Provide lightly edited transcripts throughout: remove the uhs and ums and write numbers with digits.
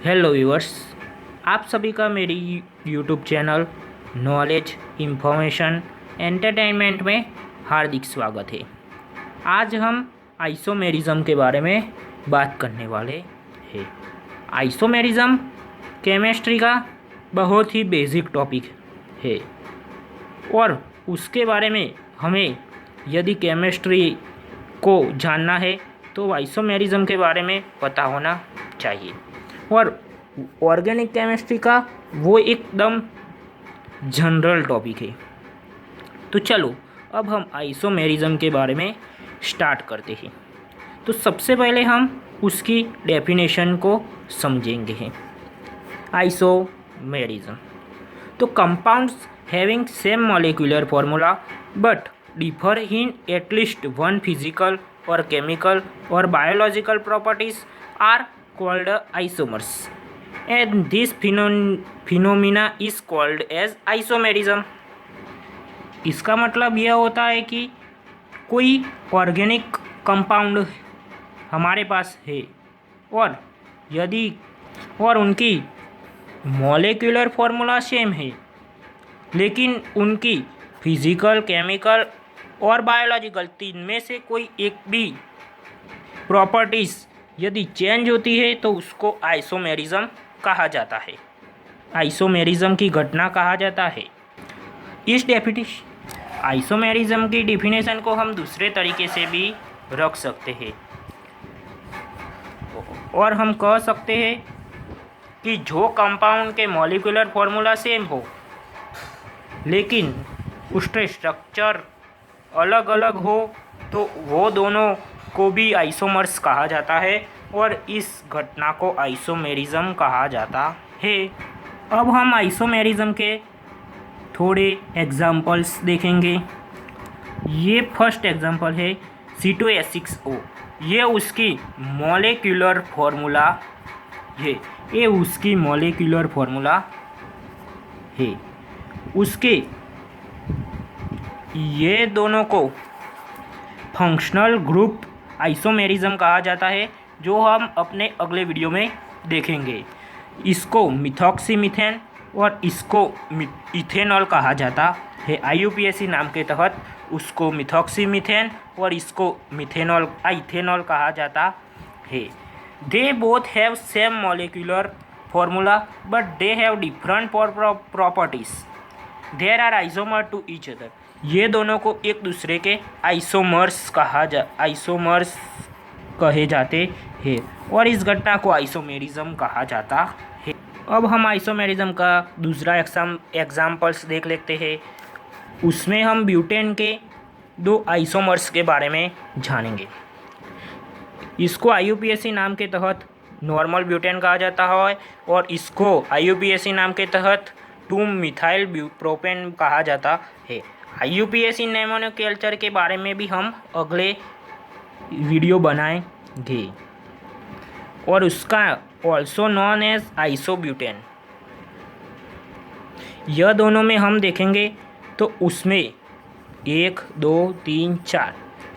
Hello viewers, आप सभी का मेरी YouTube channel knowledge information entertainment में हार्दिक स्वागत है। आज हम आइसोमेरिज्म के बारे में बात करने वाले हैं। आइसोमेरिज्म केमिस्ट्री का बहुत ही बेसिक टॉपिक है और उसके बारे में हमें यदि केमिस्ट्री को जानना है तो आइसोमेरिज्म के बारे में पता होना चाहिए। और ऑर्गेनिक केमिस्ट्री का वो एकदम जनरल टॉपिक है। तो चलो अब हम आइसोमेरिज्म के बारे में स्टार्ट करते हैं। तो सबसे पहले हम उसकी डेफिनेशन को समझेंगे। आइसोमेरिज्म तो compounds having same molecular formula but differ in at least one physical और केमिकल और biological properties are called isomers and this phenomena is called as isomerism। इसका मतलब यह होता है कि कोई ऑर्गेनिक कंपाउंड हमारे पास है और उनकी मॉलिक्यूलर फॉर्मूला सेम है, लेकिन उनकी फिजिकल, केमिकल और बायोलॉजिकल तीन में से कोई एक भी प्रॉपर्टीज़ यदि चेंज होती है तो उसको आइसोमेरिज्म कहा जाता है, आइसोमेरिज्म की घटना कहा जाता है। इस आइसोमेरिज्म की डिफिनेशन को हम दूसरे तरीके से भी रख सकते हैं और हम कह सकते हैं कि जो कंपाउंड के मॉलिक्यूलर फॉर्मूला सेम हो लेकिन उसके स्ट्रक्चर अलग अलग हो तो वो दोनों को भी आइसोमर्स कहा जाता है और इस घटना को आइसोमेरिज्म कहा जाता है। अब हम आइसोमेरिज्म के थोड़े एग्जाम्पल्स देखेंगे। ये फर्स्ट एग्जाम्पल है C2H6O। ये उसकी मॉलिक्यूलर फॉर्मूला है, ये उसकी मॉलिक्यूलर फॉर्मूला है। उसके ये दोनों को फंक्शनल ग्रुप आइसोमेरिज्म कहा जाता है, जो हम अपने अगले वीडियो में देखेंगे। इसको मिथॉक्सीमीथेन और इसको इथेनॉल कहा जाता है। IUPAC नाम के तहत उसको मिथॉक्सीमीथेन और इसको इथेनॉल कहा जाता है। They both have same molecular formula but they have different properties. There are isomer to each other. ये दोनों को एक दूसरे के आइसोमर्स कहे जाते हैं और इस घटना को आइसोमेरिज्म कहा जाता है। अब हम आइसोमेरिज्म का दूसरा एग्जाम्पल्स देख लेते हैं। उसमें हम ब्यूटेन के दो आइसोमर्स के बारे में जानेंगे। इसको IUPAC नाम के तहत नॉर्मल ब्यूटेन कहा जाता है और इसको IUPAC नाम के तहत 2-मिथाइल प्रोपेन कहा जाता है। IUPAC नोमेनक्लेचर के बारे में भी हम अगले वीडियो बनाएंगे और उसका ऑल्सो नॉन एज आइसोब्यूटेन। यह दोनों में हम देखेंगे तो उसमें 1 2 3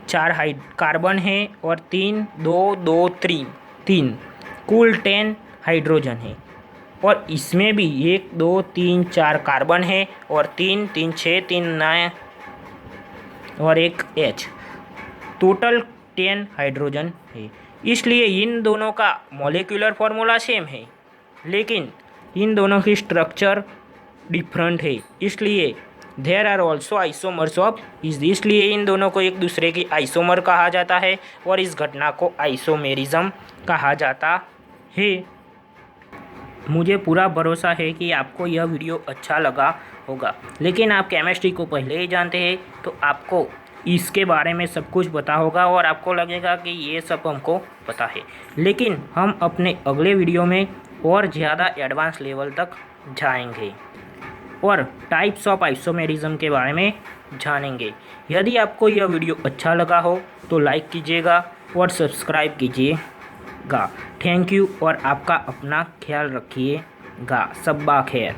4 कार्बन है और 3 2 2 3 कुल 10 हाइड्रोजन है। और इसमें भी 1 2 3 4 कार्बन है और 3 3 6 3 9 और एक H, टोटल 10 हाइड्रोजन है। इसलिए इन दोनों का मॉलिक्यूलर फॉर्मूला सेम है, लेकिन इन दोनों की स्ट्रक्चर डिफरेंट है। इसलिए there are also isomers of इसलिए इन दोनों को एक दूसरे की आइसोमर कहा जाता है और इस घटना को आइसोमेरिज्म कहा जाता है। मुझे पूरा भरोसा है कि आपको यह वीडियो अच्छा लगा होगा, लेकिन आप केमिस्ट्री को पहले ही जानते हैं तो आपको इसके बारे में सब कुछ पता होगा और आपको लगेगा कि ये सब हमको पता है। लेकिन हम अपने अगले वीडियो में और ज़्यादा एडवांस लेवल तक जाएंगे और टाइप्स ऑफ आइसोमेरिज्म के बारे में जानेंगे। यदि आपको यह वीडियो अच्छा लगा हो तो लाइक कीजिएगा और सब्सक्राइब कीजिएगा। थैंक यू और आपका अपना ख्याल रखिएगा। सब्बा खैर।